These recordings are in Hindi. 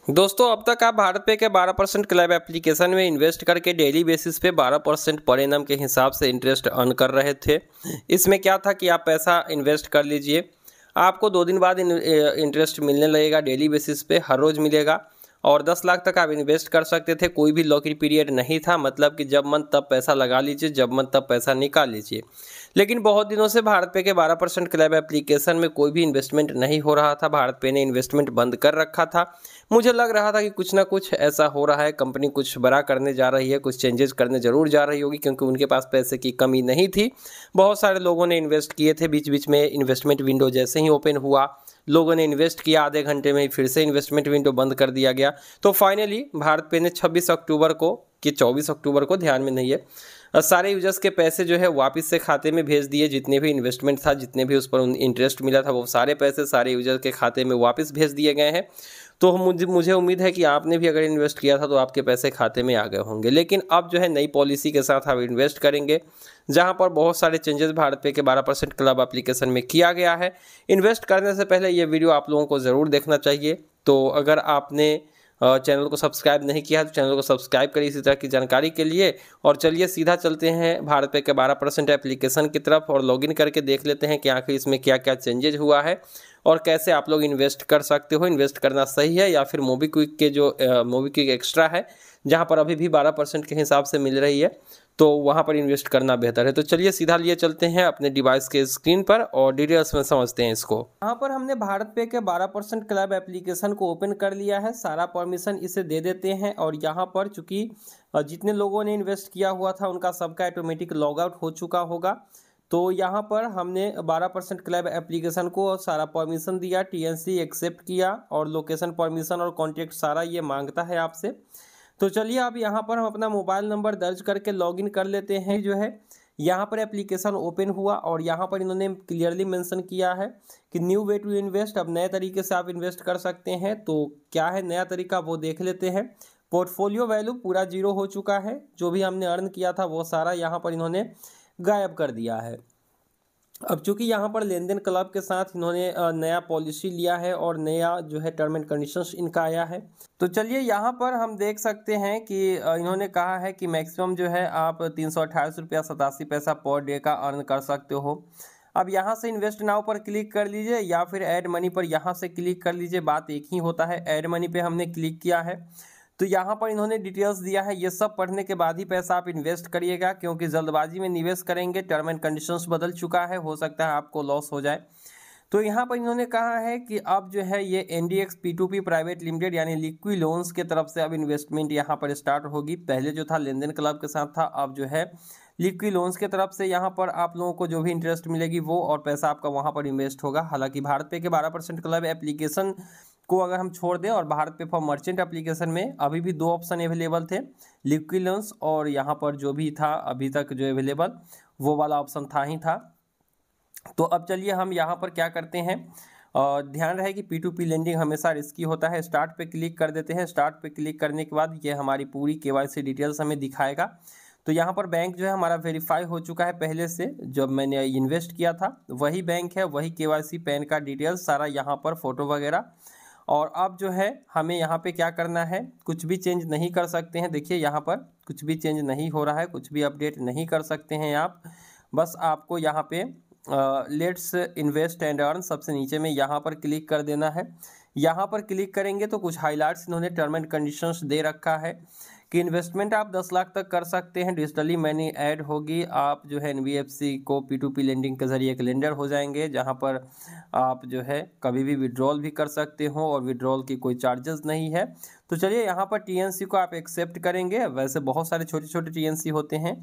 दोस्तों अब तक आप भारत पे के 12% क्लब एप्लीकेशन में इन्वेस्ट करके डेली बेसिस पे 12% पर एनम के हिसाब से इंटरेस्ट अर्न कर रहे थे। इसमें क्या था कि आप पैसा इन्वेस्ट कर लीजिए, आपको 2 दिन बाद इंटरेस्ट मिलने लगेगा, डेली बेसिस पे हर रोज़ मिलेगा और 10 लाख तक आप इन्वेस्ट कर सकते थे। कोई भी लॉकिंग पीरियड नहीं था, मतलब कि जब मन तब पैसा लगा लीजिए, जब मन तब पैसा निकाल लीजिए। लेकिन बहुत दिनों से भारत पे के 12% क्लब एप्लीकेशन में कोई भी इन्वेस्टमेंट नहीं हो रहा था। भारत पे ने इन्वेस्टमेंट बंद कर रखा था। मुझे लग रहा था कि कुछ ना कुछ ऐसा हो रहा है, कंपनी कुछ बड़ा करने जा रही है, कुछ चेंजेस करने ज़रूर जा रही होगी, क्योंकि उनके पास पैसे की कमी नहीं थी। बहुत सारे लोगों ने इन्वेस्ट किए थे। बीच बीच में इन्वेस्टमेंट विंडो जैसे ही ओपन हुआ, लोगों ने इन्वेस्ट किया, आधे घंटे में ही फिर से इन्वेस्टमेंट विंडो बंद कर दिया गया। तो फाइनली भारत पे ने 26 अक्टूबर को कि 24 अक्टूबर को, ध्यान में नहीं है, सारे यूजर्स के पैसे जो है वापस से खाते में भेज दिए। जितने भी इन्वेस्टमेंट था, जितने भी उस पर इंटरेस्ट मिला था, वो सारे पैसे सारे यूजर के खाते में वापस भेज दिए गए हैं। तो मुझे उम्मीद है कि आपने भी अगर इन्वेस्ट किया था तो आपके पैसे खाते में आ गए होंगे। लेकिन अब जो है नई पॉलिसी के साथ आप इन्वेस्ट करेंगे, जहां पर बहुत सारे चेंजेस भारत पे के 12% क्लब एप्लीकेशन में किया गया है। इन्वेस्ट करने से पहले ये वीडियो आप लोगों को ज़रूर देखना चाहिए। तो अगर आपने चैनल को सब्सक्राइब नहीं किया है तो चैनल को सब्सक्राइब करिए इसी तरह की जानकारी के लिए। और चलिए सीधा चलते हैं भारत पे के 12% एप्लीकेशन की तरफ और लॉगिन करके देख लेते हैं कि आखिर इसमें क्या क्या चेंजेज हुआ है और कैसे आप लोग इन्वेस्ट कर सकते हो। इन्वेस्ट करना सही है या फिर मोबीक्विक के जो मोबीक्विक एक्स्ट्रा है, जहां पर अभी भी 12% के हिसाब से मिल रही है, तो वहां पर इन्वेस्ट करना बेहतर है। तो चलिए सीधा लिए चलते हैं अपने डिवाइस के स्क्रीन पर और डिटेल्स में समझते हैं इसको। यहाँ पर हमने भारत पे के 12% क्लब एप्लीकेशन को ओपन कर लिया है। सारा परमिशन इसे दे देते हैं और यहाँ पर चूंकि जितने लोगों ने इन्वेस्ट किया हुआ था उनका सबका ऑटोमेटिक लॉग आउट हो चुका होगा। तो यहाँ पर हमने 12% क्लब एप्लीकेशन को सारा परमिशन दिया, टीएनसी एक्सेप्ट किया और लोकेशन परमिशन और कॉन्टेक्ट सारा ये मांगता है आपसे। तो चलिए अब यहाँ पर हम अपना मोबाइल नंबर दर्ज करके लॉगिन कर लेते हैं। जो है यहाँ पर एप्लीकेशन ओपन हुआ और यहाँ पर इन्होंने क्लियरली मेंशन किया है कि न्यू वे टू इन्वेस्ट, अब नए तरीके से आप इन्वेस्ट कर सकते हैं। तो क्या है नया तरीका वो देख लेते हैं। पोर्टफोलियो वैल्यू पूरा 0 हो चुका है, जो भी हमने अर्न किया था वो सारा यहाँ पर इन्होंने गायब कर दिया है। अब चूंकि यहाँ पर लेन देन क्लब के साथ इन्होंने नया पॉलिसी लिया है और नया जो है टर्म एंड कंडीशंस इनका आया है। तो चलिए यहाँ पर हम देख सकते हैं कि इन्होंने कहा है कि मैक्सिमम जो है आप 328 रुपया 87 पैसा पर डे का अर्न कर सकते हो। अब यहाँ से इन्वेस्ट नाउ पर क्लिक कर लीजिए या फिर ऐड मनी पर यहाँ से क्लिक कर लीजिए, बात एक ही होता है। ऐड मनी पे हमने क्लिक किया है तो यहाँ पर इन्होंने डिटेल्स दिया है, ये सब पढ़ने के बाद ही पैसा आप इन्वेस्ट करिएगा, क्योंकि जल्दबाजी में निवेश करेंगे, टर्म एंड कंडीशंस बदल चुका है, हो सकता है आपको लॉस हो जाए। तो यहाँ पर इन्होंने कहा है कि अब जो है ये एनडीएक्स P2P प्राइवेट लिमिटेड यानी लिक्विड लोन्स के तरफ से अब इन्वेस्टमेंट यहाँ पर स्टार्ट होगी। पहले जो था लेन देन क्लब के साथ था, अब जो है लिक्विड लोन्स के तरफ से यहाँ पर आप लोगों को जो भी इंटरेस्ट मिलेगी वो और पैसा आपका वहाँ पर इन्वेस्ट होगा। हालांकि भारत पे के 12% क्लब एप्लीकेशन को अगर हम छोड़ दें और भारत पे फॉर मर्चेंट एप्लीकेशन में अभी भी 2 ऑप्शन अवेलेबल थे, लिक्विड लोन्स और यहाँ पर जो भी था अभी तक जो अवेलेबल वो वाला ऑप्शन था ही था। तो अब चलिए हम यहाँ पर क्या करते हैं, ध्यान रहे कि P2P लेंडिंग हमेशा रिस्की होता है। स्टार्ट पे क्लिक कर देते हैं। स्टार्ट पे क्लिक करने के बाद ये हमारी पूरी KYC डिटेल्स हमें दिखाएगा। तो यहाँ पर बैंक जो है हमारा वेरीफाई हो चुका है पहले से, जब मैंने इन्वेस्ट किया था वही बैंक है, वही KYC पैन कार्ड डिटेल्स सारा यहाँ पर फ़ोटो वगैरह। और अब जो है हमें यहाँ पे क्या करना है, कुछ भी चेंज नहीं कर सकते हैं। देखिए यहाँ पर कुछ भी चेंज नहीं हो रहा है, कुछ भी अपडेट नहीं कर सकते हैं आप। बस आपको यहाँ पे लेट्स इन्वेस्ट एंड अर्न सबसे नीचे में यहाँ पर क्लिक कर देना है। यहाँ पर क्लिक करेंगे तो कुछ हाइलाइट्स इन्होंने टर्म एंड कंडीशंस दे रखा है कि इन्वेस्टमेंट आप 10 लाख तक कर सकते हैं, डिजिटली मनी ऐड होगी, आप जो है NBFC को P2P लेंडिंग के जरिए एक लेंडर हो जाएंगे, जहां पर आप जो है कभी भी विड्रॉल भी कर सकते हो और विड्रॉल की कोई चार्जेस नहीं है। तो चलिए यहाँ पर TNC को आप एक्सेप्ट करेंगे। वैसे बहुत सारे छोटे छोटे TNC होते हैं,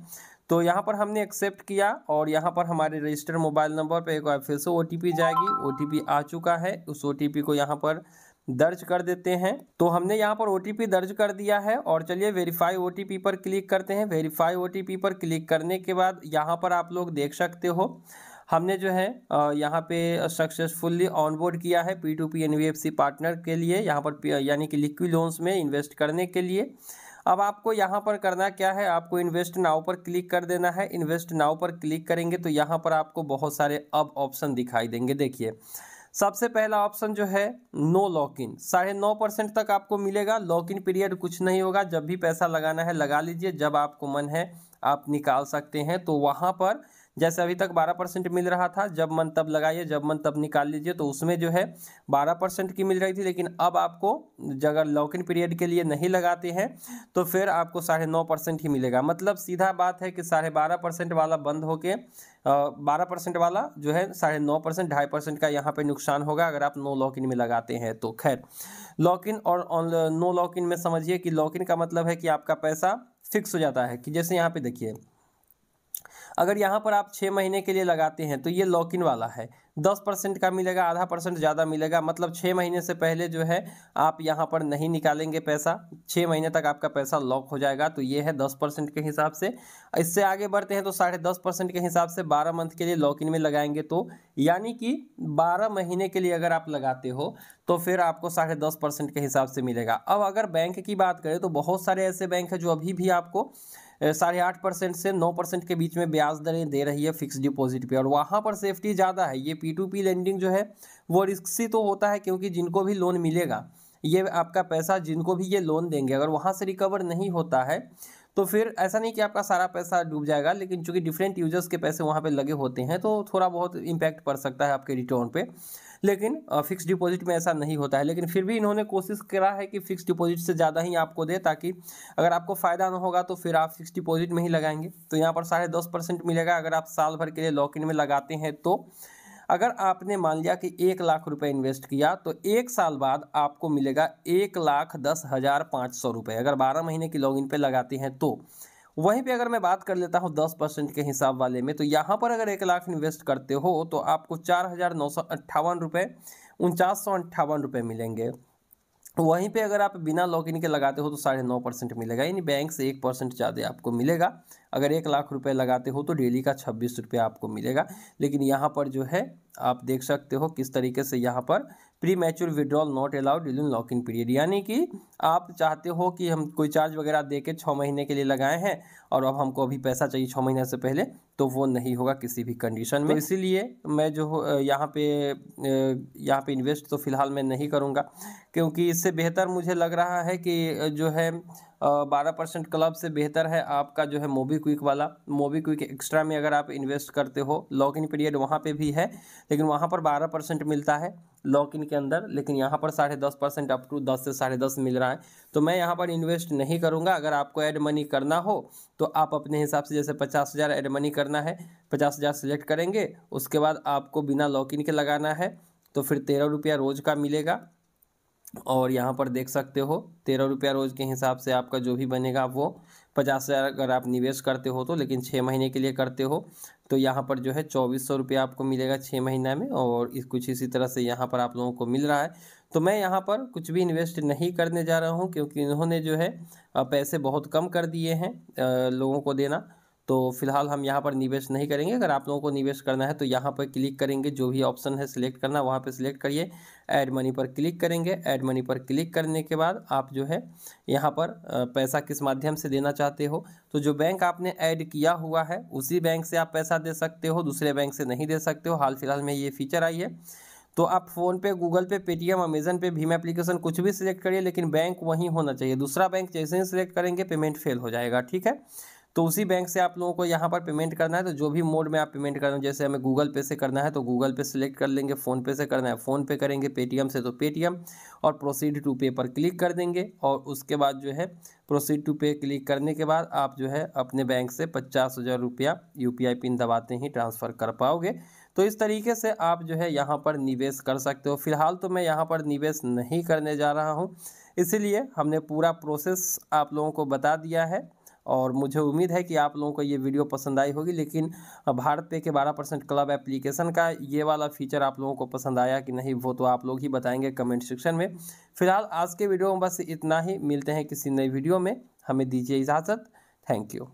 तो यहाँ पर हमने एक्सेप्ट किया और यहाँ पर हमारे रजिस्टर्ड मोबाइल नंबर पर एक बार फिर से OTP जाएगी। OTP आ चुका है, उस OTP को यहाँ पर दर्ज कर देते हैं। तो हमने यहाँ पर OTP दर्ज कर दिया है और चलिए वेरीफाई OTP पर क्लिक करते हैं। वेरीफाई OTP पर क्लिक करने के बाद यहाँ पर आप लोग देख सकते हो हमने जो है यहाँ पे सक्सेसफुली ऑनबोर्ड किया है P2P NBFC पार्टनर के लिए, यहाँ पर यानी कि लिक्विड लोन्स में इन्वेस्ट करने के लिए। अब आपको यहाँ पर करना क्या है, आपको इन्वेस्ट नाउ पर क्लिक कर देना है। इन्वेस्ट नाउ पर क्लिक करेंगे तो यहाँ पर आपको बहुत सारे अब ऑप्शन दिखाई देंगे। देखिए सबसे पहला ऑप्शन जो है नो लॉक इन, 9.5% तक आपको मिलेगा। लॉक इन पीरियड कुछ नहीं होगा, जब भी पैसा लगाना है लगा लीजिए, जब आपको मन है आप निकाल सकते हैं। तो वहाँ पर जैसे अभी तक 12% मिल रहा था, जब मन तब लगाइए, जब मन तब निकाल लीजिए, तो उसमें जो है 12% की मिल रही थी। लेकिन अब आपको अगर लॉक इन पीरियड के लिए नहीं लगाते हैं तो फिर आपको 9.5% ही मिलेगा। मतलब सीधा बात है कि 12.5% वाला बंद होके 12% वाला जो है 9.5%, 2.5% का यहाँ पे नुकसान होगा अगर आप नो लॉक इन में लगाते हैं तो। खैर, लॉक इन और नो लॉक इन में समझिए कि लॉक इन का मतलब है कि आपका पैसा फिक्स हो जाता है। कि जैसे यहाँ पे देखिए, अगर यहाँ पर आप 6 महीने के लिए लगाते हैं तो ये लॉक इन वाला है, 10% का मिलेगा, आधा % ज़्यादा मिलेगा। मतलब 6 महीने से पहले जो है आप यहाँ पर नहीं निकालेंगे पैसा, 6 महीने तक आपका पैसा लॉक हो जाएगा। तो ये है 10% के हिसाब से। इससे आगे बढ़ते हैं तो 10.5% के हिसाब से 12 मंथ के लिए लॉक इन में लगाएंगे तो यानी कि 12 महीने के लिए अगर आप लगाते हो तो फिर आपको 10.5% के हिसाब से मिलेगा। अब अगर बैंक की बात करें तो बहुत सारे ऐसे बैंक हैं जो अभी भी आपको 8.5% से 9% के बीच में ब्याज दरें दे रही है फिक्स डिपॉजिट पे, और वहाँ पर सेफ्टी ज़्यादा है। ये P2P लेंडिंग जो है वो रिस्की तो होता है, क्योंकि जिनको भी लोन मिलेगा, ये आपका पैसा जिनको भी ये लोन देंगे, अगर वहाँ से रिकवर नहीं होता है तो फिर ऐसा नहीं कि आपका सारा पैसा डूब जाएगा, लेकिन चूंकि डिफरेंट यूजर्स के पैसे वहाँ पे लगे होते हैं तो थोड़ा बहुत इम्पैक्ट पड़ सकता है आपके रिटर्न पे। लेकिन फिक्स डिपॉजिट में ऐसा नहीं होता है। लेकिन फिर भी इन्होंने कोशिश करा है कि फिक्स डिपॉजिट से ज़्यादा ही आपको दे, ताकि अगर आपको फ़ायदा ना होगा तो फिर आप फिक्स डिपॉजिट में ही लगाएंगे। तो यहाँ पर 10.5% मिलेगा अगर आप साल भर के लिए लॉक इन में लगाते हैं। तो अगर आपने मान लिया कि 1 लाख रुपए इन्वेस्ट किया तो 1 साल बाद आपको मिलेगा 1,10,500 रुपये, अगर 12 महीने की लॉगिन पे लगाते हैं तो। वहीं पे अगर मैं बात कर लेता हूँ 10% के हिसाब वाले में, तो यहाँ पर अगर 1 लाख इन्वेस्ट करते हो तो आपको 4,958 रुपये, 4,958 रुपये मिलेंगे। वहीं पे अगर आप बिना लॉगिन के लगाते हो तो 9.5% मिलेगा, यानी बैंक से 1% ज़्यादा आपको मिलेगा। अगर 1 लाख रुपए लगाते हो तो डेली का 26 रुपये आपको मिलेगा। लेकिन यहाँ पर जो है आप देख सकते हो किस तरीके से यहाँ पर pre mature withdrawal not allowed during lock in period, यानी कि आप चाहते हो कि हम कोई चार्ज वगैरह दे के 6 महीने के लिए लगाए हैं और अब हमको अभी पैसा चाहिए 6 महीने से पहले, तो वो नहीं होगा किसी भी कंडीशन में। तो इसीलिए मैं जो यहाँ पे इन्वेस्ट तो फिलहाल मैं नहीं करूँगा, क्योंकि इससे बेहतर मुझे लग रहा है कि जो है 12% क्लब से बेहतर है आपका जो है मोबीक्विक वाला। मोबीक्विक एक्स्ट्रा में अगर आप इन्वेस्ट करते हो, लॉक इन पीरियड वहाँ पे भी है, लेकिन वहाँ पर 12% मिलता है लॉक इन के अंदर, लेकिन यहाँ पर 10.5% अप टू 10 से 10.5 मिल रहा है। तो मैं यहाँ पर इन्वेस्ट नहीं करूँगा। अगर आपको ऐड मनी करना हो तो आप अपने हिसाब से, जैसे 50,000 ऐड मनी करना है, 50,000 सेलेक्ट करेंगे, उसके बाद आपको बिना लॉक इन के लगाना है तो फिर 13 रुपया रोज़ का मिलेगा। और यहाँ पर देख सकते हो 13 रुपया रोज़ के हिसाब से आपका जो भी बनेगा वो 50,000 अगर आप निवेश करते हो तो, लेकिन 6 महीने के लिए करते हो तो यहाँ पर जो है 2,400 रुपया आपको मिलेगा 6 महीना में। और कुछ इसी तरह से यहाँ पर आप लोगों को मिल रहा है। तो मैं यहाँ पर कुछ भी इन्वेस्ट नहीं करने जा रहा हूँ, क्योंकि इन्होंने जो है पैसे बहुत कम कर दिए हैं लोगों को देना। तो फिलहाल हम यहाँ पर निवेश नहीं करेंगे। अगर आप लोगों को निवेश करना है तो यहाँ पर क्लिक करेंगे, जो भी ऑप्शन है सिलेक्ट करना वहाँ पे सिलेक्ट करिए, ऐड मनी पर क्लिक करेंगे। ऐड मनी पर क्लिक करने के बाद आप जो है यहाँ पर पैसा किस माध्यम से देना चाहते हो, तो जो बैंक आपने ऐड किया हुआ है उसी बैंक से आप पैसा दे सकते हो, दूसरे बैंक से नहीं दे सकते हो। हाल फिलहाल में ये फीचर आई है। तो आप फ़ोन पे, गूगल पे, पेटीएम, अमेजन पे, भीम एप्लीकेशन कुछ भी सिलेक्ट करिए, लेकिन बैंक वहीं होना चाहिए। दूसरा बैंक जैसे ही सिलेक्ट करेंगे पेमेंट फेल हो जाएगा, ठीक है। तो उसी बैंक से आप लोगों को यहाँ पर पेमेंट करना है। तो जो भी मोड में आप पेमेंट करना है, जैसे हमें गूगल पे से करना है तो गूगल पे सिलेक्ट कर लेंगे, फ़ोन पे से करना है फ़ोन पे करेंगे, पेटीएम से तो पेटीएम, और प्रोसीड टू पे पर क्लिक कर देंगे। और उसके बाद जो है प्रोसीड टू पे क्लिक करने के बाद आप जो है अपने बैंक से 50,000 रुपया UPI पिन दबाते ही ट्रांसफ़र कर पाओगे। तो इस तरीके से आप जो है यहाँ पर निवेश कर सकते हो। फिलहाल तो मैं यहाँ पर निवेश नहीं करने जा रहा हूँ, इसीलिए हमने पूरा प्रोसेस आप लोगों को बता दिया है। और मुझे उम्मीद है कि आप लोगों को ये वीडियो पसंद आई होगी। लेकिन भारत पे के 12% क्लब एप्लीकेशन का ये वाला फीचर आप लोगों को पसंद आया कि नहीं, वो तो आप लोग ही बताएंगे कमेंट सेक्शन में। फिलहाल आज के वीडियो में बस इतना ही, मिलते हैं किसी नई वीडियो में, हमें दीजिए इजाज़त। Thank you.